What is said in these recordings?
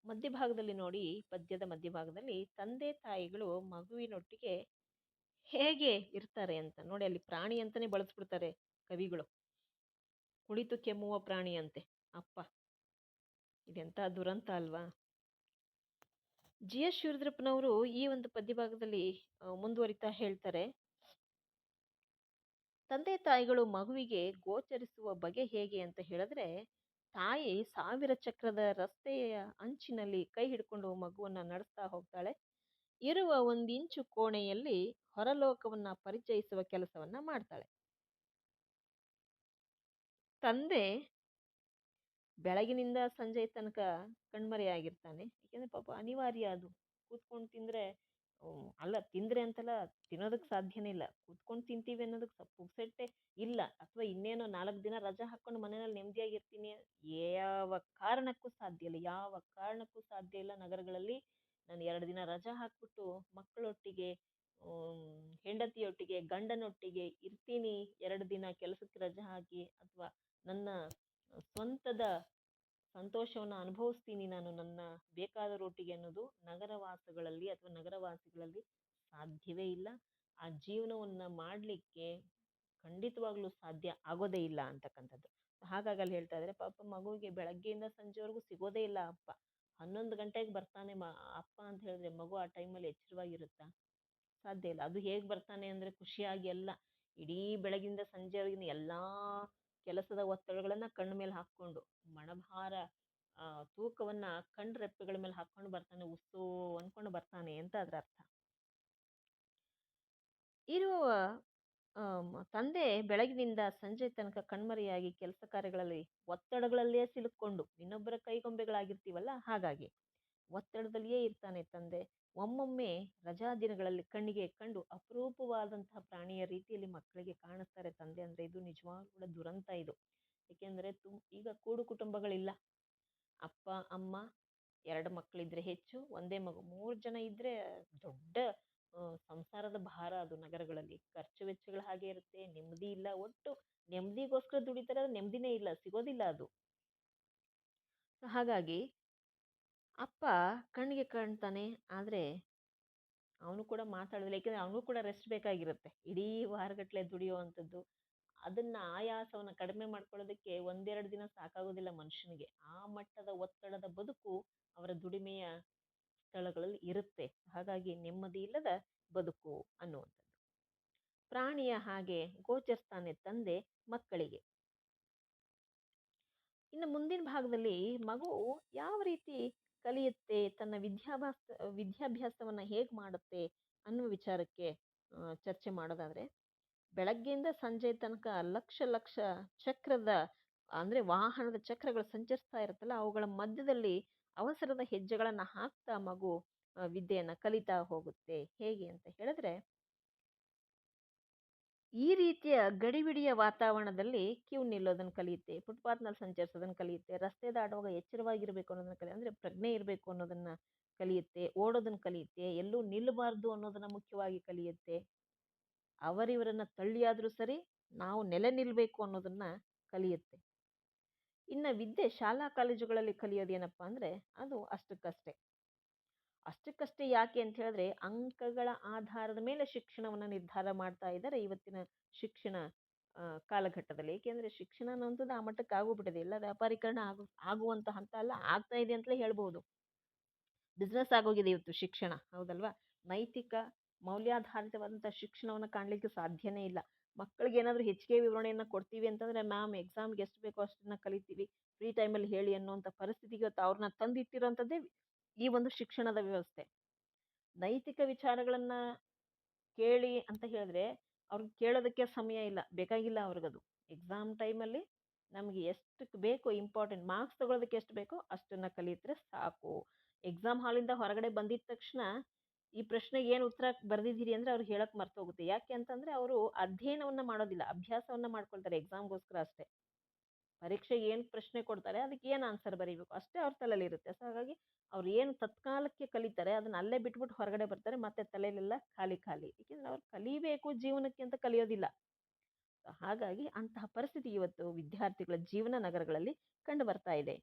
ಮಧ್ಯಭಾಗದಲ್ಲಿ ನೋಡಿ, ಪದ್ಯದ ಮಧ್ಯಭಾಗದಲ್ಲಿ ತಂದೆ ತಾಯಿಗಳು ಮಗುವಿನೊಟ್ಟಿಗೆ ಹೇಗೆ ಇರ್ತಾರೆ ಅಂತ ನೋಡಿ, ಅಲ್ಲಿ ಪ್ರಾಣಿ ಅಂತಾನೆ ಬಳಸ್ಬಿಡ್ತಾರೆ ಕವಿಗಳು. ಕುಳಿತು ಕೆಮ್ಮುವ ಪ್ರಾಣಿ ಅಂತೆ ಅಪ್ಪ. ಇದೆಂತ ದುರಂತ ಅಲ್ವಾ? ಜಿ ಎಸ್ ಶಿವರುದ್ರಪ್ಪನವರು ಈ ಒಂದು ಪದ್ಯಭಾಗದಲ್ಲಿ ಮುಂದುವರಿತಾ ಹೇಳ್ತಾರೆ, ತಂದೆ ತಾಯಿಗಳು ಮಗುವಿಗೆ ಗೋಚರಿಸುವ ಬಗೆ ಹೇಗೆ ಅಂತ ಹೇಳಿದ್ರೆ, ತಾಯಿ ಸಾವಿರ ಚಕ್ರದ ರಸ್ತೆಯ ಅಂಚಿನಲ್ಲಿ ಕೈ ಹಿಡ್ಕೊಂಡು ಮಗುವನ್ನ ನಡೆಸ್ತಾ ಹೋಗ್ತಾಳೆ. ಇರುವ ಒಂದಿಂಚು ಕೋಣೆಯಲ್ಲಿ ಹೊರಲೋಕವನ್ನ ಪರಿಚಯಿಸುವ ಕೆಲಸವನ್ನ ಮಾಡ್ತಾಳೆ. ತಂದೆ ಬೆಳಗಿನಿಂದ ಸಂಜೆ ತನಕ ಕಣ್ಮರೆಯಾಗಿರ್ತಾನೆ. ಯಾಕೆಂದ್ರೆ ಪಾಪ ಅನಿವಾರ್ಯ ಅದು. ಕೂತ್ಕೊಂಡು ತಿಂದ್ರೆ ಅಲ್ಲ, ತಿಂದ್ರೆ ಅಂತಲ್ಲ, ತಿನ್ನೋದಕ್ಕೆ ಸಾಧ್ಯನೇ ಇಲ್ಲ. ಕೂತ್ಕೊಂಡು ತಿಂತೀವಿ ಅನ್ನೋದಕ್ಕೆ ಪುಕ್ಸಟ್ಟೆ ಇಲ್ಲ. ಅಥವಾ ಇನ್ನೇನೋ 4 ದಿನ ರಜಾ ಹಾಕೊಂಡು ಮನೆಯಲ್ಲಿ ನೆಮ್ಮದಿಯಾಗಿರ್ತೀನಿ, ಯಾವ ಕಾರಣಕ್ಕೂ ಸಾಧ್ಯ ಇಲ್ಲ. ಯಾವ ಕಾರಣಕ್ಕೂ ಸಾಧ್ಯ ಇಲ್ಲ. ನಗರಗಳಲ್ಲಿ ನಾನು 2 ದಿನ ರಜಾ ಹಾಕ್ಬಿಟ್ಟು ಮಕ್ಕಳೊಟ್ಟಿಗೆ, ಹೆಂಡತಿಯೊಟ್ಟಿಗೆ, ಗಂಡನೊಟ್ಟಿಗೆ ಇರ್ತೀನಿ, 2 ದಿನ ಕೆಲಸಕ್ಕೆ ರಜಾ ಹಾಕಿ, ಅಥವಾ ನನ್ನ ಸ್ವಂತದ ಸಂತೋಷವನ್ನು ಅನುಭವಿಸ್ತೀನಿ ನಾನು ನನ್ನ ಬೇಕಾದರೊಟ್ಟಿಗೆ ಅನ್ನೋದು ನಗರವಾಸಗಳಲ್ಲಿ ಅಥವಾ ನಗರವಾಸಿಗಳಲ್ಲಿ ಸಾಧ್ಯವೇ ಇಲ್ಲ. ಆ ಜೀವನವನ್ನ ಮಾಡಲಿಕ್ಕೆ ಖಂಡಿತವಾಗ್ಲೂ ಸಾಧ್ಯ ಆಗೋದೇ ಇಲ್ಲ ಅಂತಕ್ಕಂಥದ್ದು. ಹಾಗಾಗಿ ಅಲ್ಲಿ ಹೇಳ್ತಾ ಇದ್ದಾರೆ, ಪಾಪ ಮಗುವಿಗೆ ಬೆಳಗ್ಗೆಯಿಂದ ಸಂಜೆವರೆಗೂ ಸಿಗೋದೇ ಇಲ್ಲ ಅಪ್ಪ. 11 ಗಂಟೆಗೆ ಬರ್ತಾನೆ ಅಪ್ಪ ಅಂತ ಹೇಳಿದ್ರೆ ಮಗು ಆ ಟೈಮಲ್ಲಿ ಎಚ್ಚರವಾಗಿರುತ್ತಾ? ಸಾಧ್ಯ ಇಲ್ಲ. ಅದು ಹೇಗೆ ಬರ್ತಾನೆ ಅಂದರೆ ಖುಷಿಯಾಗಿ ಎಲ್ಲ ಇಡೀ ಬೆಳಗಿಂದ ಸಂಜೆವರೆಗಿನ ಎಲ್ಲ ಕೆಲಸದ ಒತ್ತಡಗಳನ್ನ ಕಣ್ಣ ಮೇಲೆ ಹಾಕ್ಕೊಂಡು, ಮಣಭಾರ ತೂಕವನ್ನ ಕಣ್ಣು ರೆಪ್ಪೆಗಳ ಮೇಲೆ ಹಾಕ್ಕೊಂಡು ಬರ್ತಾನೆ, ಉಸ್ಸು ಅನ್ಕೊಂಡು ಬರ್ತಾನೆ ಅಂತ ಅದ್ರ ಅರ್ಥ. ಇರುವ ತಂದೆ ಬೆಳಗಿನಿಂದ ಸಂಜೆ ತನಕ ಕಣ್ಮರೆಯಾಗಿ ಕೆಲಸ ಕಾರ್ಯಗಳಲ್ಲಿ ಒತ್ತಡಗಳಲ್ಲೇ ಸಿಲುಕೊಂಡು, ಇನ್ನೊಬ್ಬರ ಕೈಗೊಂಬೆಗಳಾಗಿರ್ತೀವಲ್ಲ, ಹಾಗಾಗಿ ಒತ್ತಡದಲ್ಲಿಯೇ ಇರ್ತಾನೆ ತಂದೆ. ಒಮ್ಮೊಮ್ಮೆ ರಜಾ ದಿನಗಳಲ್ಲಿ ಕಣ್ಣಿಗೆ ಕಂಡು ಅಪರೂಪವಾದಂತಹ ಪ್ರಾಣಿಯ ರೀತಿಯಲ್ಲಿ ಮಕ್ಕಳಿಗೆ ಕಾಣಿಸ್ತಾರೆ ತಂದೆ. ಅಂದ್ರೆ ಇದು ನಿಜವಾಗ್ಲೂ ಕೂಡ ದುರಂತ ಇದು. ಏಕೆಂದ್ರೆ ಈಗ ಕೂಡು ಕುಟುಂಬಗಳಿಲ್ಲ. ಅಪ್ಪ ಅಮ್ಮ 2 ಮಕ್ಕಳಿದ್ರೆ ಹೆಚ್ಚು, ಒಂದೇ ಮಗು. 3 ಜನ ಇದ್ರೆ ದೊಡ್ಡ ಸಂಸಾರದ ಭಾರ ಅದು. ನಗರಗಳಲ್ಲಿ ಖರ್ಚು ವೆಚ್ಚಗಳು ಹಾಗೆ ಇರುತ್ತೆ, ನೆಮ್ಮದಿ ಇಲ್ಲ. ಒಟ್ಟು ನೆಮ್ಮದಿಗೋಸ್ಕರ ದುಡಿತಾರೆ, ನೆಮ್ಮದಿನೇ ಇಲ್ಲ, ಸಿಗೋದಿಲ್ಲ ಅದು. ಹಾಗಾಗಿ ಅಪ್ಪ ಕಣ್ಣಿಗೆ ಕಾಣ್ತಾನೆ, ಆದ್ರೆ ಅವನು ಕೂಡ ಮಾತಾಡೋದಿಲ್ಲ. ಯಾಕೆಂದ್ರೆ ಅವನು ಕೂಡ ರೆಸ್ಟ್ ಬೇಕಾಗಿರುತ್ತೆ, ಇಡೀ ವಾರಗಟ್ಲೆ ದುಡಿಯುವಂಥದ್ದು. ಅದನ್ನ ಆಯಾಸವನ್ನ ಕಡಿಮೆ ಮಾಡ್ಕೊಳ್ಳೋದಕ್ಕೆ 1-2 ದಿನ ಸಾಕಾಗೋದಿಲ್ಲ ಮನುಷ್ಯನಿಗೆ. ಆ ಮಟ್ಟದ ಒತ್ತಡದ ಬದುಕು ಅವರ ದುಡಿಮೆಯ ಸ್ಥಳಗಳಲ್ಲಿ ಇರುತ್ತೆ. ಹಾಗಾಗಿ ನೆಮ್ಮದಿ ಇಲ್ಲದ ಬದುಕು ಅನ್ನುವಂಥದ್ದು. ಪ್ರಾಣಿಯ ಹಾಗೆ ಗೋಚರಿಸ್ತಾನೆ ತಂದೆ ಮಕ್ಕಳಿಗೆ. ಇನ್ನು ಮುಂದಿನ ಭಾಗದಲ್ಲಿ ಮಗು ಯಾವ ರೀತಿ ಕಲಿಯುತ್ತೆ, ತನ್ನ ವಿದ್ಯಾಭ್ಯಾಸವನ್ನ ಹೇಗೆ ಮಾಡುತ್ತೆ ಅನ್ನುವ ವಿಚಾರಕ್ಕೆ ಚರ್ಚೆ ಮಾಡೋದಾದ್ರೆ, ಬೆಳಗ್ಗೆಯಿಂದ ಸಂಜೆ ತನಕ ಲಕ್ಷ ಲಕ್ಷ ಚಕ್ರದ, ಅಂದ್ರೆ ವಾಹನದ ಚಕ್ರಗಳು ಸಂಚರಿಸ್ತಾ ಇರುತ್ತಲ್ಲ, ಅವುಗಳ ಮಧ್ಯದಲ್ಲಿ ಅವಸರದ ಹೆಜ್ಜೆಗಳನ್ನ ಹಾಕ್ತಾ ಮಗು ವಿದ್ಯೆಯನ್ನ ಕಲಿತಾ ಹೋಗುತ್ತೆ. ಹೇಗೆ ಅಂತ ಹೇಳಿದ್ರೆ, ಈ ರೀತಿಯ ಗಡಿಬಿಡಿಯ ವಾತಾವರಣದಲ್ಲಿ ಕ್ಯೂ ನಿಲ್ಲೋದನ್ನ ಕಲಿಯುತ್ತೆ, ಫುಟ್ಪಾತ್ನಲ್ಲಿ ಸಂಚರಿಸೋದನ್ನ ಕಲಿಯುತ್ತೆ, ರಸ್ತೆ ದಾಟುವಾಗ ಎಚ್ಚರವಾಗಿರ್ಬೇಕು ಅನ್ನೋದನ್ನ ಕಲಿಯುತ್ತೆ, ಅಂದ್ರೆ ಪ್ರಜ್ಞೆ ಇರಬೇಕು ಅನ್ನೋದನ್ನ ಕಲಿಯುತ್ತೆ, ಓಡೋದನ್ನ ಕಲಿಯುತ್ತೆ, ಎಲ್ಲೂ ನಿಲ್ಲಬಾರ್ದು ಅನ್ನೋದನ್ನ ಮುಖ್ಯವಾಗಿ ಕಲಿಯುತ್ತೆ. ಅವರಿವರನ್ನ ತಳ್ಳಿಯಾದ್ರೂ ಸರಿ, ನಾವು ನೆಲೆ ನಿಲ್ಬೇಕು ಅನ್ನೋದನ್ನ ಕಲಿಯುತ್ತೆ. ಇನ್ನು ವಿದ್ಯೆ ಶಾಲಾ ಕಾಲೇಜುಗಳಲ್ಲಿ ಕಲಿಯೋದೇನಪ್ಪಾ ಅಂದ್ರೆ, ಅದು ಅಷ್ಟಕ್ಕಷ್ಟೇ. ಅಷ್ಟಕ್ಕಷ್ಟೇ ಯಾಕೆ ಅಂತ ಹೇಳಿದ್ರೆ, ಅಂಕಗಳ ಆಧಾರದ ಮೇಲೆ ಶಿಕ್ಷಣವನ್ನು ನಿರ್ಧಾರ ಮಾಡ್ತಾ ಇದ್ದಾರೆ ಇವತ್ತಿನ ಶಿಕ್ಷಣ ಕಾಲಘಟ್ಟದಲ್ಲಿ. ಏಕೆಂದ್ರೆ ಶಿಕ್ಷಣ ಅನ್ನೋಂಥದ್ದು ಆ ಮಟ್ಟಕ್ಕೆ ಆಗೋಗ್ಬಿಟ್ಟಿದೆ. ಎಲ್ಲ ವ್ಯಾಪಾರೀಕರಣ ಆಗುವಂತ ಹಂತ ಅಲ್ಲ, ಆಗ್ತಾ ಇದೆ ಅಂತಲೇ ಹೇಳ್ಬೋದು. ಬಿಸ್ನೆಸ್ ಆಗೋಗಿದೆ ಇವತ್ತು ಶಿಕ್ಷಣ, ಹೌದಲ್ವಾ? ನೈತಿಕ ಮೌಲ್ಯಾಧಾರಿತವಾದಂತಹ ಶಿಕ್ಷಣವನ್ನು ಕಾಣಲಿಕ್ಕೆ ಸಾಧ್ಯನೇ ಇಲ್ಲ. ಮಕ್ಕಳಿಗೆ ಏನಾದರೂ ಹೆಚ್ಚಿಗೆ ವಿವರಣೆಯನ್ನ ಕೊಡ್ತೀವಿ ಅಂತಂದ್ರೆ, ಮ್ಯಾಮ್ ಎಕ್ಸಾಮ್ಗೆ ಎಷ್ಟು ಬೇಕೋ ಅಷ್ಟನ್ನ ಕಲಿತೀವಿ, ಫ್ರೀ ಟೈಮಲ್ಲಿ ಹೇಳಿ ಅನ್ನುವಂಥ ಪರಿಸ್ಥಿತಿಗೆ ಇವತ್ತು ಅವ್ರನ್ನ ತಂದಿಟ್ಟಿರೋಂಥದ್ದೇ ಈ ಒಂದು ಶಿಕ್ಷಣದ ವ್ಯವಸ್ಥೆ. ನೈತಿಕ ವಿಚಾರಗಳನ್ನ ಕೇಳಿ ಅಂತ ಹೇಳಿದ್ರೆ, ಅವ್ರಿಗೆ ಕೇಳೋದಕ್ಕೆ ಸಮಯ ಇಲ್ಲ, ಬೇಕಾಗಿಲ್ಲ ಅವ್ರಿಗದು. ಎಕ್ಸಾಮ್ ಟೈಮಲ್ಲಿ ನಮ್ಗೆ ಎಷ್ಟು ಬೇಕೋ ಇಂಪಾರ್ಟೆಂಟ್ ಮಾರ್ಕ್ಸ್ ತಗೊಳ್ಳೋದಕ್ಕೆ ಎಷ್ಟು ಬೇಕೋ ಅಷ್ಟನ್ನ ಕಲಿತ್ರೆ ಸಾಕು. ಎಕ್ಸಾಮ್ ಹಾಲಿಂದ ಹೊರಗಡೆ ಬಂದಿದ ತಕ್ಷಣ ಈ ಪ್ರಶ್ನೆಗೆ ಏನು ಉತ್ತರ ಬರ್ದಿದ್ದೀರಿ ಅಂದ್ರೆ ಅವ್ರಿಗೆ ಹೇಳಕ್ ಮರ್ತೋಗುತ್ತೆ. ಯಾಕೆ ಅಂತಂದ್ರೆ ಅವರು ಅಧ್ಯಯನವನ್ನ ಮಾಡೋದಿಲ್ಲ, ಅಭ್ಯಾಸವನ್ನ ಮಾಡ್ಕೊಳ್ತಾರೆ ಎಕ್ಸಾಮ್ಗೋಸ್ಕರ ಅಷ್ಟೇ. ಪರೀಕ್ಷೆಗೆ ಏನು ಪ್ರಶ್ನೆ ಕೊಡ್ತಾರೆ, ಅದಕ್ಕೆ ಏನು ಆನ್ಸರ್ ಬರೀಬೇಕು ಅಷ್ಟೇ ಅವ್ರ ತಲೆಯಲ್ಲಿ ಇರುತ್ತೆ. ಸೊ ಹಾಗಾಗಿ ಅವ್ರು ಏನು ತತ್ಕಾಲಕ್ಕೆ ಕಲಿತಾರೆ ಅದನ್ನ ಅಲ್ಲೇ ಬಿಟ್ಬಿಟ್ಟು ಹೊರಗಡೆ ಬರ್ತಾರೆ, ಮತ್ತೆ ತಲೆಯಲ್ಲೆಲ್ಲ ಖಾಲಿ ಖಾಲಿ. ಏಕೆಂದ್ರೆ ಅವ್ರು ಕಲಿಬೇಕು ಜೀವನಕ್ಕೆ ಅಂತ ಕಲಿಯೋದಿಲ್ಲ. ಹಾಗಾಗಿ ಅಂತಹ ಪರಿಸ್ಥಿತಿ ಇವತ್ತು ವಿದ್ಯಾರ್ಥಿಗಳ ಜೀವನ ನಗರಗಳಲ್ಲಿ ಕಂಡು ಬರ್ತಾ ಇದೆ.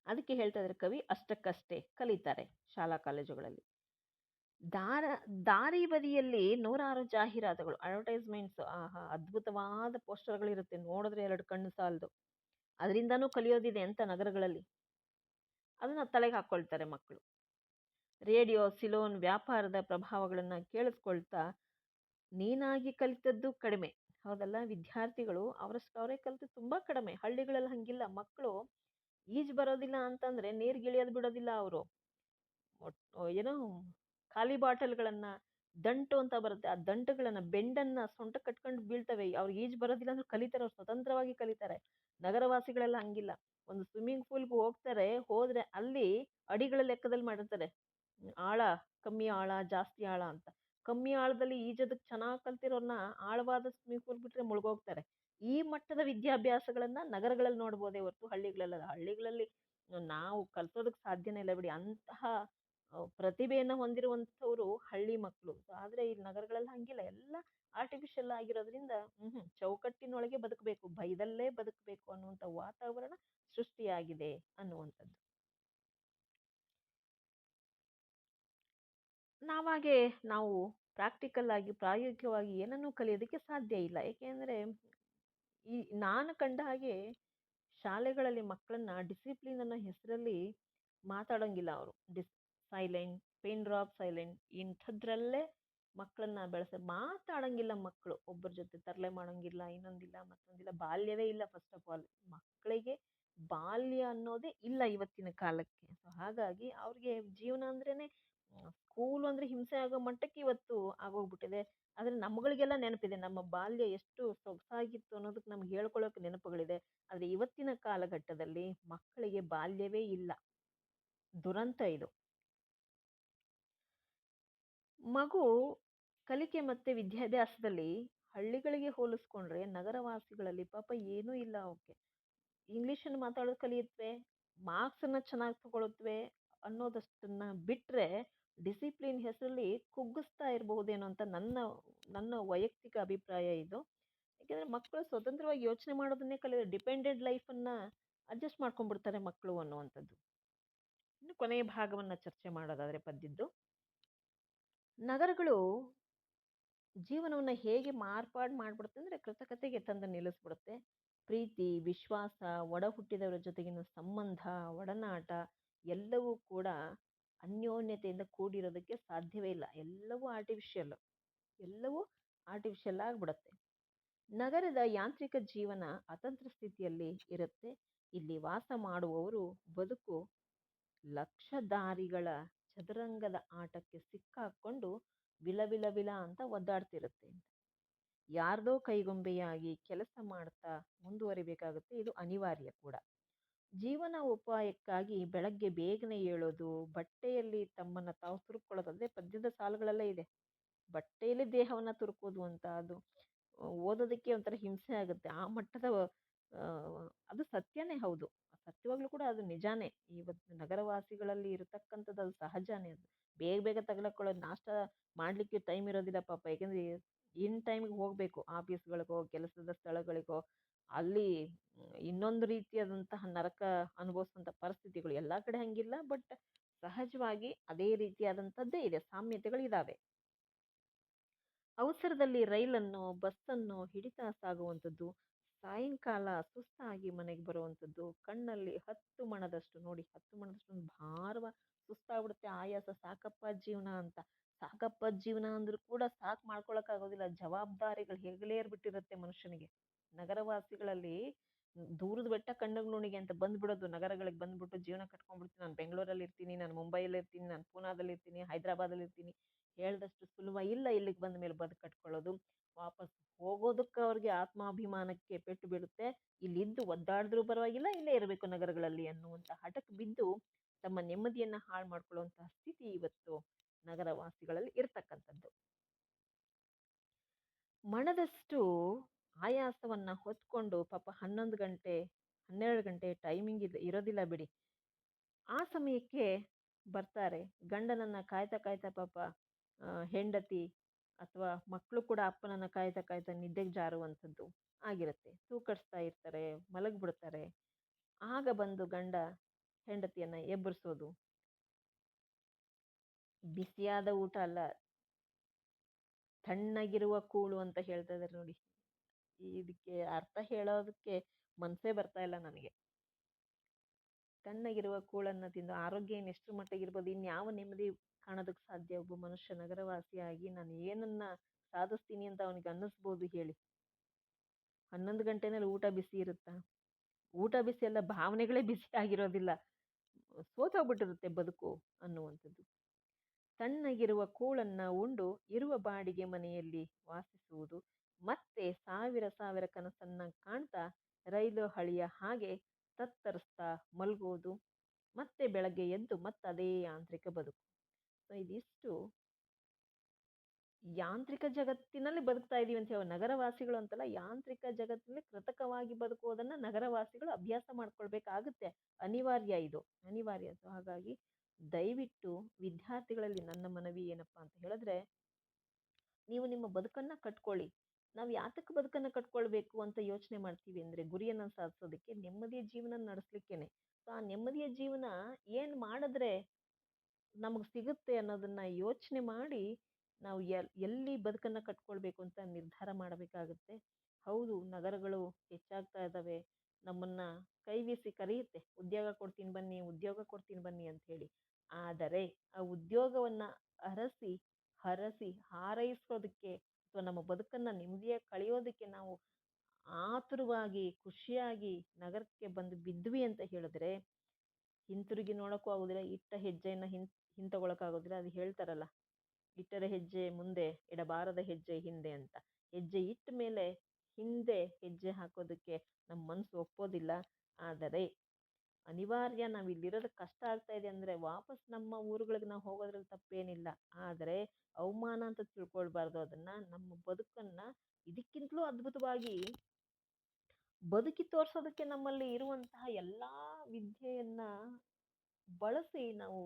ಅದಕ್ಕೆ ಹೇಳ್ತಾ ಇದ್ದಾರೆ ಕವಿ, ಅಷ್ಟಕ್ಕಷ್ಟೇ ಕಲಿತಾರೆ ಶಾಲಾ ಕಾಲೇಜುಗಳಲ್ಲಿ. ದಾರ ದಾರಿ ಬದಿಯಲ್ಲಿ ನೂರಾರು ಜಾಹೀರಾತುಗಳು, ಅಡ್ವರ್ಟೈಸ್ಮೆಂಟ್ಸ್, ಆಹಾ ಅದ್ಭುತವಾದ ಪೋಸ್ಟರ್ಗಳಿರುತ್ತೆ, ನೋಡಿದ್ರೆ ಎರಡು ಕಣ್ಣು ಸಾಲದು. ಅದರಿಂದನೂ ಕಲಿಯೋದಿದೆ ಅಂತ ನಗರಗಳಲ್ಲಿ, ಅದನ್ನ ತಲೆಗೆ ಹಾಕೊಳ್ತಾರೆ ಮಕ್ಕಳು. ರೇಡಿಯೋ, ಸಿಲೋನ್, ವ್ಯಾಪಾರದ ಪ್ರಭಾವಗಳನ್ನ ಕೇಳಿಸ್ಕೊಳ್ತಾ ನೀನಾಗಿ ಕಲಿತದ್ದು ಕಡಿಮೆ. ಹೌದಲ್ಲ, ವಿದ್ಯಾರ್ಥಿಗಳು ಅವರಷ್ಟು ಅವರೇ ಕಲಿತು ತುಂಬಾ ಕಡಿಮೆ. ಹಳ್ಳಿಗಳಲ್ಲಿ ಹಂಗಿಲ್ಲ. ಮಕ್ಕಳು ಈಜು ಬರೋದಿಲ್ಲ ಅಂತಂದ್ರೆ ನೀರ್ಗಿಳಿಯೋದು ಬಿಡೋದಿಲ್ಲ ಅವರು. ಏನೋ ಖಾಲಿ ಬಾಟಲ್ಗಳನ್ನ, ದಂಟು ಅಂತ ಬರುತ್ತೆ, ಆ ದಂಟುಗಳನ್ನ, ಬೆಂಡನ್ನ ಸೊಂಟ ಕಟ್ಕೊಂಡು ಬೀಳ್ತವೆ. ಅವ್ರಿಗೆ ಈಜು ಬರೋದಿಲ್ಲ ಅಂದ್ರೆ ಕಲಿತಾರೆ, ಅವ್ರು ಸ್ವತಂತ್ರವಾಗಿ ಕಲಿತಾರೆ. ನಗರವಾಸಿಗಳೆಲ್ಲ ಹಂಗಿಲ್ಲ. ಒಂದು ಸ್ವಿಮ್ಮಿಂಗ್ ಪೂಲ್ಗೆ ಹೋಗ್ತಾರೆ, ಹೋದ್ರೆ ಅಲ್ಲಿ ಅಡಿಗಳ ಲೆಕ್ಕದಲ್ಲಿ ಮಾಡಿರ್ತಾರೆ. ಆಳ, ಕಮ್ಮಿ ಆಳ, ಜಾಸ್ತಿ ಆಳ ಅಂತ. ಕಮ್ಮಿ ಆಳದಲ್ಲಿ ಈಜೋದಕ್ಕೆ ಚೆನ್ನಾಗಿ ಕಲ್ತಿರೋರ್ನ ಆಳವಾದ ಸ್ವಿಮ್ಮಿಂಗ್ ಪೂಲ್ ಬಿಟ್ರೆ ಮುಳುಗೋಗ್ತಾರೆ. ಈ ಮಟ್ಟದ ವಿದ್ಯಾಭ್ಯಾಸಗಳನ್ನ ನಗರಗಳಲ್ಲಿ ನೋಡ್ಬೋದೇ ಹೊರತು ಹಳ್ಳಿಗಳಲ್ಲ. ಹಳ್ಳಿಗಳಲ್ಲಿ ನಾವು ಕಲ್ಸೋದಕ್ಕೆ ಸಾಧ್ಯನೇ ಇಲ್ಲ ಬಿಡಿ. ಅಂತಹ ಪ್ರತಿಭೆಯನ್ನ ಹೊಂದಿರುವಂಥವ್ರು ಹಳ್ಳಿ ಮಕ್ಕಳು. ಆದ್ರೆ ಈ ನಗರಗಳಲ್ಲಿ ಹಂಗಿಲ್ಲ. ಎಲ್ಲ ಆರ್ಟಿಫಿಷಿಯಲ್ ಆಗಿರೋದ್ರಿಂದ ಚೌಕಟ್ಟಿನೊಳಗೆ ಬದುಕಬೇಕು, ಭಯದಲ್ಲೇ ಬದುಕಬೇಕು ಅನ್ನುವಂಥ ವಾತಾವರಣ ಸೃಷ್ಟಿಯಾಗಿದೆ ಅನ್ನುವಂಥದ್ದು. ನಾವಾಗೆ ನಾವು ಪ್ರಾಕ್ಟಿಕಲ್ ಆಗಿ, ಪ್ರಾಯೋಗಿಕವಾಗಿ ಏನನ್ನೂ ಕಲಿಯೋದಕ್ಕೆ ಸಾಧ್ಯ ಇಲ್ಲ. ಏಕೆಂದ್ರೆ ಈ ನಾನು ಕಂಡ ಹಾಗೆ ಶಾಲೆಗಳಲ್ಲಿ ಮಕ್ಕಳನ್ನ ಡಿಸಿಪ್ಲಿನ್ ಅನ್ನೋ ಹೆಸರಲ್ಲಿ ಮಾತಾಡೋಂಗಿಲ್ಲ ಅವರು. ಸೈಲೆಂಟ್, ಪಿನ್ ಡ್ರಾಪ್ ಸೈಲೆಂಟ್, ಇಂಥದ್ರಲ್ಲೇ ಮಕ್ಕಳನ್ನ ಮಾತಾಡಂಗಿಲ್ಲ ಮಕ್ಕಳು. ಒಬ್ಬರ ಜೊತೆ ತರಲೆ ಮಾಡೋಂಗಿಲ್ಲ, ಇನ್ನೊಂದಿಲ್ಲ ಮತ್ತೊಂದಿಲ್ಲ. ಬಾಲ್ಯವೇ ಇಲ್ಲ. ಫಸ್ಟ್ ಆಫ್ ಆಲ್ ಮಕ್ಕಳಿಗೆ ಬಾಲ್ಯ ಅನ್ನೋದೇ ಇಲ್ಲ ಇವತ್ತಿನ ಕಾಲಕ್ಕೆ. ಸೊ ಹಾಗಾಗಿ ಅವ್ರಿಗೆ ಜೀವನ ಅಂದ್ರೇನೆ, ಸ್ಕೂಲ್ ಅಂದ್ರೆ ಹಿಂಸೆ ಆಗೋ ಮಟ್ಟಕ್ಕೆ ಇವತ್ತು ಆಗೋಗ್ಬಿಟ್ಟಿದೆ. ಆದ್ರೆ ನಮ್ಗಳಿಗೆಲ್ಲ ನೆನಪಿದೆ, ನಮ್ಮ ಬಾಲ್ಯ ಎಷ್ಟು ಸೊಗಸಾಗಿತ್ತು ಅನ್ನೋದಕ್ಕೆ ನಮ್ಗೆ ಹೇಳ್ಕೊಳ್ಳೋಕೆ ನೆನಪುಗಳಿದೆ. ಆದ್ರೆ ಇವತ್ತಿನ ಕಾಲಘಟ್ಟದಲ್ಲಿ ಮಕ್ಕಳಿಗೆ ಬಾಲ್ಯವೇ ಇಲ್ಲ. ದುರಂತ ಇದು. ಮಗು ಕಲಿಕೆ ಮತ್ತೆ ವಿದ್ಯಾಭ್ಯಾಸದಲ್ಲಿ ಹಳ್ಳಿಗಳಿಗೆ ಹೋಲಿಸ್ಕೊಂಡ್ರೆ ನಗರವಾಸಿಗಳಲ್ಲಿ ಪಾಪ ಏನೂ ಇಲ್ಲ ಅವಕ್ಕೆ. ಇಂಗ್ಲಿಷನ್ನು ಮಾತಾಡೋದು ಕಲಿಯುತ್ತವೆ, ಮಾರ್ಕ್ಸನ್ನ ಚೆನ್ನಾಗಿ ತಗೊಳುತ್ತವೆ ಅನ್ನೋದಷ್ಟನ್ನ ಬಿಟ್ರೆ ಡಿಸಿಪ್ಲಿನ್ ಹೆಸರಲ್ಲಿ ಕುಗ್ಗಿಸ್ತಾ ಇರಬಹುದೇನೋ ಅಂತ ನನ್ನ ನನ್ನ ವೈಯಕ್ತಿಕ ಅಭಿಪ್ರಾಯ ಇದು. ಯಾಕೆಂದ್ರೆ ಮಕ್ಕಳು ಸ್ವತಂತ್ರವಾಗಿ ಯೋಚನೆ ಮಾಡೋದನ್ನೇ ಕಲಿಯೋದು. ಡಿಪೆಂಡೆಂಟ್ ಲೈಫನ್ನ ಅಡ್ಜಸ್ಟ್ ಮಾಡ್ಕೊಂಡ್ಬಿಡ್ತಾರೆ ಮಕ್ಕಳು ಅನ್ನುವಂಥದ್ದು. ಇನ್ನು ಕೊನೆಯ ಭಾಗವನ್ನ ಚರ್ಚೆ ಮಾಡೋದಾದ್ರೆ ಪದ್ಯದ್ದು, ನಗರಗಳು ಜೀವನವನ್ನ ಹೇಗೆ ಮಾರ್ಪಾಡು ಮಾಡ್ಬಿಡುತ್ತೆ ಅಂದ್ರೆ ಕೃತಕತೆಗೆ ತಂದು ನಿಲ್ಲಿಸ್ಬಿಡುತ್ತೆ. ಪ್ರೀತಿ, ವಿಶ್ವಾಸ, ಒಡ ಹುಟ್ಟಿದವರ ಜೊತೆಗಿನ ಸಂಬಂಧ, ಒಡನಾಟ ಎಲ್ಲವೂ ಕೂಡ ಅನ್ಯೋನ್ಯತೆಯಿಂದ ಕೂಡಿರೋದಕ್ಕೆ ಸಾಧ್ಯವೇ ಇಲ್ಲ. ಎಲ್ಲವೂ ಆರ್ಟಿಫಿಷಿಯಲ್. ಎಲ್ಲವೂ ಆರ್ಟಿಫಿಷಿಯಲ್ ಆಗ್ಬಿಡುತ್ತೆ. ನಗರದ ಯಾಂತ್ರಿಕ ಜೀವನ ಅತಂತ್ರ ಸ್ಥಿತಿಯಲ್ಲಿ ಇರುತ್ತೆ. ಇಲ್ಲಿ ವಾಸ ಮಾಡುವವರು ಬದುಕು ಲಕ್ಷಧಾರಿಗಳ ಚದುರಂಗದ ಆಟಕ್ಕೆ ಸಿಕ್ಕಾಕೊಂಡು ವಿಲ ವಿಲ ವಿಲ ಅಂತ ಒದ್ದಾಡ್ತಿರುತ್ತೆ. ಯಾರ್ದೋ ಕೈಗೊಂಬೆಯಾಗಿ ಕೆಲಸ ಮಾಡ್ತಾ ಮುಂದುವರಿಬೇಕಾಗುತ್ತೆ. ಇದು ಅನಿವಾರ್ಯ ಕೂಡ. ಜೀವನ ಉಪಾಯಕ್ಕಾಗಿ ಬೆಳಗ್ಗೆ ಬೇಗನೆ ಏಳೋದು, ಬಟ್ಟೆಯಲ್ಲಿ ತಮ್ಮನ್ನ ತಾವು ತುರುಕೊಳ್ಳೋದು, ಅದೇ ಪದ್ಯದ ಸಾಲುಗಳಲ್ಲೇ ಇದೆ. ಬಟ್ಟೆಯಲ್ಲಿ ದೇಹವನ್ನ ತುರುಕೋದು ಅಂತ. ಅದು ಓದೋದಕ್ಕೆ ಒಂಥರ ಹಿಂಸೆ ಆಗುತ್ತೆ. ಆ ಮಟ್ಟದ ಅದು ಸತ್ಯನೇ ಹೌದು. ಸತ್ಯವಾಗ್ಲೂ ಕೂಡ ಅದು ನಿಜಾನೇ. ಇವತ್ತು ನಗರವಾಸಿಗಳಲ್ಲಿ ಇರತಕ್ಕಂಥದ್ದು ಅದು ಸಹಜನೇ ಅದು. ಬೇಗ ಬೇಗ ತಗಲಕ್ಕೊಳ್ಳೋದು, ನಾಷ್ಟ ಮಾಡ್ಲಿಕ್ಕೆ ಟೈಮ್ ಇರೋದಿಲ್ಲ ಪಾಪ. ಯಾಕೆಂದ್ರೆ ಇನ್ ಟೈಮಿಗೆ ಹೋಗ್ಬೇಕು ಆಫೀಸ್ಗಳಿಗೋ, ಕೆಲಸದ ಸ್ಥಳಗಳಿಗೋ. ಅಲ್ಲಿ ಇನ್ನೊಂದು ರೀತಿಯಾದಂತಹ ನರಕ ಅನುಭವಿಸುವಂತ ಪರಿಸ್ಥಿತಿಗಳು. ಎಲ್ಲಾ ಕಡೆ ಹಂಗಿಲ್ಲ, ಬಟ್ ಸಹಜವಾಗಿ ಅದೇ ರೀತಿಯಾದಂಥದ್ದೇ ಇದೆ, ಸಾಮ್ಯತೆಗಳಿದಾವೆ. ಅವಸರದಲ್ಲಿ ರೈಲನ್ನು, ಬಸ್ಸನ್ನು ಹಿಡಿತಾ ಸಾಗುವಂಥದ್ದು, ಸಾಯಂಕಾಲ ಸುಸ್ತಾಗಿ ಮನೆಗೆ ಬರುವಂಥದ್ದು, ಕಣ್ಣಲ್ಲಿ 10 ಮಣದಷ್ಟು, ನೋಡಿ 10 ಮಣದಷ್ಟು ಒಂದು ಭಾರವ, ಸುಸ್ತಾಗ್ಬಿಡುತ್ತೆ, ಆಯಾಸ, ಸಾಕಪ್ಪ ಜೀವನ ಅಂತ. ಸಾಕಪ್ಪ ಜೀವನ ಅಂದ್ರೂ ಕೂಡ ಸಾಕು ಮಾಡ್ಕೊಳಕ್ಕಾಗೋದಿಲ್ಲ. ಜವಾಬ್ದಾರಿಗಳು ಹೆಗಲೇರ್ಬಿಟ್ಟಿರುತ್ತೆ ಮನುಷ್ಯನಿಗೆ. ನಗರವಾಸಿಗಳಲ್ಲಿ ದೂರದ ಬೆಟ್ಟ ಕಣ್ಣಗ್ ನುಣಿಗೆ ಅಂತ ಬಂದ್ಬಿಡೋದು. ನಗರಗಳಿಗೆ ಬಂದ್ಬಿಟ್ಟು ಜೀವನ ಕಟ್ಕೊಂಡ್ಬಿಡ್ತೀನಿ, ನಾನು ಬೆಂಗಳೂರಲ್ಲಿ ಇರ್ತೀನಿ, ನಾನು ಮುಂಬೈಯಲ್ಲಿ ಇರ್ತೀನಿ, ನಾನು ಪೂನಾದಲ್ಲಿ ಇರ್ತೀನಿ, ಹೈದರಾಬಾದಲ್ಲಿ ಇರ್ತೀನಿ. ಹೇಳ್ದಷ್ಟು ಸುಲಭ ಇಲ್ಲ ಇಲ್ಲಿಗೆ ಬಂದ ಮೇಲೆ ಬದುಕು ಕಟ್ಕೊಳ್ಳೋದು. ವಾಪಸ್ ಹೋಗೋದಕ್ಕೆ ಅವ್ರಿಗೆ ಆತ್ಮಾಭಿಮಾನಕ್ಕೆ ಪೆಟ್ಟು ಬೀಳುತ್ತೆ. ಇಲ್ಲಿದ್ದು ಒದ್ದಾಡಿದ್ರೂ ಪರವಾಗಿಲ್ಲ, ಇಲ್ಲೇ ಇರಬೇಕು ನಗರಗಳಲ್ಲಿ ಅನ್ನುವಂಥ ಹಠಕ್ಕೆ ಬಿದ್ದು ತಮ್ಮ ನೆಮ್ಮದಿಯನ್ನ ಹಾಳು ಮಾಡ್ಕೊಳ್ಳುವಂತಹ ಸ್ಥಿತಿ ಇವತ್ತು ನಗರವಾಸಿಗಳಲ್ಲಿ ಇರ್ತಕ್ಕಂಥದ್ದು. ಮನದಷ್ಟು ಆಯಾಸವನ್ನ ಹೊತ್ಕೊಂಡು ಪಾಪ 11 ಗಂಟೆ 12 ಗಂಟೆ ಟೈಮಿಂಗ್ ಇರೋದಿಲ್ಲ ಬಿಡಿ. ಆ ಸಮಯಕ್ಕೆ ಬರ್ತಾರೆ. ಗಂಡನನ್ನ ಕಾಯ್ತಾ ಕಾಯ್ತಾ ಪಾಪ ಹೆಂಡತಿ ಅಥವಾ ಮಕ್ಕಳು ಕೂಡ ಅಪ್ಪನನ್ನ ಕಾಯ್ತಾ ಕಾಯ್ತಾ ನಿದ್ದೆಗೆ ಜಾರುವಂಥದ್ದು ಆಗಿರುತ್ತೆ. ತೂಕಡಿಸ್ತಾ ಇರ್ತಾರೆ, ಮಲಗ್ಬಿಡ್ತಾರೆ. ಆಗ ಬಂದು ಗಂಡ ಹೆಂಡತಿಯನ್ನ ಎಬ್ಬರಿಸೋದು. ಬಿಸಿಯಾದ ಊಟ ಅಲ್ಲ, ತಣ್ಣಗಿರುವ ಕೂಳು ಅಂತ ಹೇಳ್ತಾ ಇದಾರೆ ನೋಡಿ. ಇದಕ್ಕೆ ಅರ್ಥ ಹೇಳೋದಕ್ಕೆ ಮನ್ಸೇ ಬರ್ತಾ ಇಲ್ಲ ನನಗೆ. ತಣ್ಣಗಿರುವ ಕೂಳನ್ನ ತಿಂದು ಆರೋಗ್ಯ ಇನ್ನೆಷ್ಟರ ಮಟ್ಟಿಗಿರ್ಬೋದು, ಇನ್ಯಾವ ನೆಮ್ಮದಿ ಕಾಣೋದಕ್ಕೆ ಸಾಧ್ಯ? ಒಬ್ಬ ಮನುಷ್ಯ ನಗರವಾಸಿಯಾಗಿ ನಾನು ಏನನ್ನ ಸಾಧಿಸ್ತೀನಿ ಅಂತ ಅವನಿಗೆ ಅನ್ನಿಸ್ಬೋದು ಹೇಳಿ? 11 ಗಂಟೆನಲ್ಲಿ ಊಟ ಬಿಸಿ ಇರುತ್ತಾ? ಊಟ ಬಿಸಿ ಅಲ್ಲ, ಭಾವನೆಗಳೇ ಬಿಸಿ ಆಗಿರೋದಿಲ್ಲ. ಸೋತೋಗ್ಬಿಟ್ಟಿರುತ್ತೆ ಬದುಕು ಅನ್ನುವಂಥದ್ದು. ತಣ್ಣಗಿರುವ ಕೂಳನ್ನ ಉಂಡು ಇರುವ ಬಾಡಿಗೆ ಮನೆಯಲ್ಲಿ ವಾಸಿಸುವುದು, ಮತ್ತೆ ಸಾವಿರ ಸಾವಿರ ಕನಸನ್ನ ಕಾಣ್ತಾ ರೈಲು ಹಳಿಯ ಹಾಗೆ ತತ್ತರಿಸ್ತಾ ಮಲ್ಗೋದು, ಮತ್ತೆ ಬೆಳಗ್ಗೆ ಎದ್ದು ಮತ್ತದೇ ಯಾಂತ್ರಿಕ ಬದುಕು. ಸೊ ಇದಿಷ್ಟು ಯಾಂತ್ರಿಕ ಜಗತ್ತಿನಲ್ಲಿ ಬದುಕ್ತಾ ಇದೀವಿ ಅಂತ ಹೇಳಿ, ನಗರವಾಸಿಗಳು ಅಂತಲ್ಲ, ಯಾಂತ್ರಿಕ ಜಗತ್ತಿನಲ್ಲಿ ಕೃತಕವಾಗಿ ಬದುಕುವುದನ್ನ ನಗರವಾಸಿಗಳು ಅಭ್ಯಾಸ ಮಾಡ್ಕೊಳ್ಬೇಕಾಗುತ್ತೆ. ಅನಿವಾರ್ಯ ಇದು, ಅನಿವಾರ್ಯ. ಸೊ ಹಾಗಾಗಿ ದಯವಿಟ್ಟು ವಿದ್ಯಾರ್ಥಿಗಳಲ್ಲಿ ನನ್ನ ಮನವಿ ಏನಪ್ಪಾ ಅಂತ ಹೇಳಿದ್ರೆ, ನೀವು ನಿಮ್ಮ ಬದುಕನ್ನ ಕಟ್ಕೊಳ್ಳಿ. ನಾವು ಯಾತಕ್ಕೆ ಬದುಕನ್ನ ಕಟ್ಕೊಳ್ಬೇಕು ಅಂತ ಯೋಚನೆ ಮಾಡ್ತೀವಿ ಅಂದ್ರೆ, ಗುರಿಯನ್ನ ಸಾಧಿಸೋದಕ್ಕೆ, ನೆಮ್ಮದಿಯ ಜೀವನ ನಡೆಸ್ಲಿಕ್ಕೇನೆ. ಸೊ ಆ ನೆಮ್ಮದಿಯ ಜೀವನ ಏನ್ ಮಾಡಿದ್ರೆ ನಮಗೆ ಸಿಗುತ್ತೆ ಅನ್ನೋದನ್ನ ಯೋಚನೆ ಮಾಡಿ ನಾವು ಎಲ್ಲಿ ಬದುಕನ್ನ ಕಟ್ಕೊಳ್ಬೇಕು ಅಂತ ನಿರ್ಧಾರ ಮಾಡಬೇಕಾಗುತ್ತೆ. ಹೌದು, ನಗರಗಳು ಹೆಚ್ಚಾಗ್ತಾ ಇದ್ದಾವೆ, ನಮ್ಮನ್ನ ಕೈ ಬೀಸಿ ಕರೆಯುತ್ತೆ, ಉದ್ಯೋಗ ಕೊಡ್ತೀನಿ ಬನ್ನಿ, ಉದ್ಯೋಗ ಕೊಡ್ತೀನಿ ಬನ್ನಿ ಅಂತ ಹೇಳಿ. ಆದರೆ ಆ ಉದ್ಯೋಗವನ್ನ ಹರಸಿ ಹಾರೈಸೋದಕ್ಕೆ ಅಥವಾ ನಮ್ಮ ಬದುಕನ್ನ ನೆಮ್ಮದಿಯಾಗಿ ಕಳೆಯೋದಕ್ಕೆ ನಾವು ಆತುರವಾಗಿ ಖುಷಿಯಾಗಿ ನಗರಕ್ಕೆ ಬಂದು ಬಿದ್ವಿ ಅಂತ ಹೇಳಿದ್ರೆ ಹಿಂತಿರುಗಿ ನೋಡಕ್ಕೂ ಆಗೋದಿಲ್ಲ, ಇಟ್ಟ ಹೆಜ್ಜೆಯನ್ನ ಹಿಂತಗೊಳಕ್ಕಾಗೋದಿಲ್ಲ. ಅದು ಹೇಳ್ತಾರಲ್ಲ, ಇಟ್ಟರೆ ಹೆಜ್ಜೆ ಮುಂದೆ, ಇಡಬಾರದ ಹೆಜ್ಜೆ ಹಿಂದೆ ಅಂತ. ಹೆಜ್ಜೆ ಇಟ್ಟ ಮೇಲೆ ಹಿಂದೆ ಹೆಜ್ಜೆ ಹಾಕೋದಕ್ಕೆ ನಮ್ಮ ಮನಸ್ಸು ಒಪ್ಪೋದಿಲ್ಲ. ಆದರೆ ಅನಿವಾರ್ಯ, ನಾವು ಇಲ್ಲಿರೋದಕ್ಕೆ ಕಷ್ಟ ಆಗ್ತಾ ಇದೆ ಅಂದ್ರೆ ವಾಪಸ್ ನಮ್ಮ ಊರುಗಳಿಗೆ ನಾವು ಹೋಗೋದ್ರಲ್ಲಿ ತಪ್ಪೇನಿಲ್ಲ. ಆದರೆ ಅವಮಾನ ಅಂತ ತಿಳ್ಕೊಳ್ಬಾರ್ದು ಅದನ್ನ. ನಮ್ಮ ಬದುಕನ್ನ ಇದಕ್ಕಿಂತಲೂ ಅದ್ಭುತವಾಗಿ ಬದುಕಿ ತೋರ್ಸೋದಕ್ಕೆ ನಮ್ಮಲ್ಲಿ ಇರುವಂತಹ ಎಲ್ಲಾ ವಿದ್ಯೆಯನ್ನ ಬಳಸಿ ನಾವು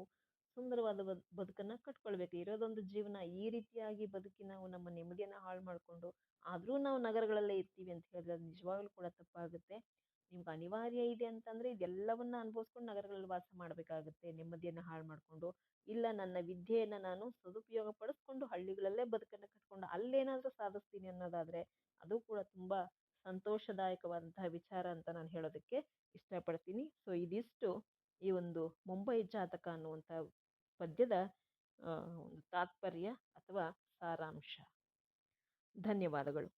ಸುಂದರವಾದ ಬದುಕನ್ನ ಕಟ್ಕೊಳ್ಬೇಕು. ಇರೋದೊಂದು ಜೀವನ, ಈ ರೀತಿಯಾಗಿ ಬದುಕಿ ನಾವು ನಮ್ಮ ನೆಮ್ಮದಿಯನ್ನ ಹಾಳು ಮಾಡಿಕೊಂಡು ಆದ್ರೂ ನಾವು ನಗರಗಳಲ್ಲೇ ಇರ್ತೀವಿ ಅಂತ ಹೇಳಿದ್ರೆ ಅದು ನಿಜವಾಗ್ಲೂ ಕೂಡ ತಪ್ಪಾಗುತ್ತೆ. ನಿಮ್ಗೆ ಅನಿವಾರ್ಯ ಇದೆ ಅಂತಂದ್ರೆ ಇದೆಲ್ಲವನ್ನ ಅನುಭವಿಸ್ಕೊಂಡು ನಗರಗಳಲ್ಲಿ ವಾಸ ಮಾಡಬೇಕಾಗುತ್ತೆ, ನೆಮ್ಮದಿಯನ್ನ ಹಾಳು ಮಾಡಿಕೊಂಡು. ಇಲ್ಲ, ನನ್ನ ವಿದ್ಯೆಯನ್ನ ನಾನು ಸದುಪಯೋಗ ಪಡಿಸ್ಕೊಂಡು ಹಳ್ಳಿಗಳಲ್ಲೇ ಬದುಕನ್ನ ಕಟ್ಕೊಂಡು ಅಲ್ಲೇನಾದ್ರೂ ಸಾಧಿಸ್ತೀನಿ ಅನ್ನೋದಾದ್ರೆ ಅದು ಕೂಡ ತುಂಬಾ ಸಂತೋಷದಾಯಕವಾದಂತಹ ವಿಚಾರ ಅಂತ ನಾನು ಹೇಳೋದಕ್ಕೆ ಇಷ್ಟಪಡ್ತೀನಿ. ಸೊ ಇದಿಷ್ಟು ಈ ಒಂದು ಮುಂಬೈ ಜಾತಕ ಅನ್ನುವಂಥ ಪದ್ಯದ ಒಂದು ತಾತ್ಪರ್ಯ ಅಥವಾ ಸಾರಾಂಶ. ಧನ್ಯವಾದಗಳು.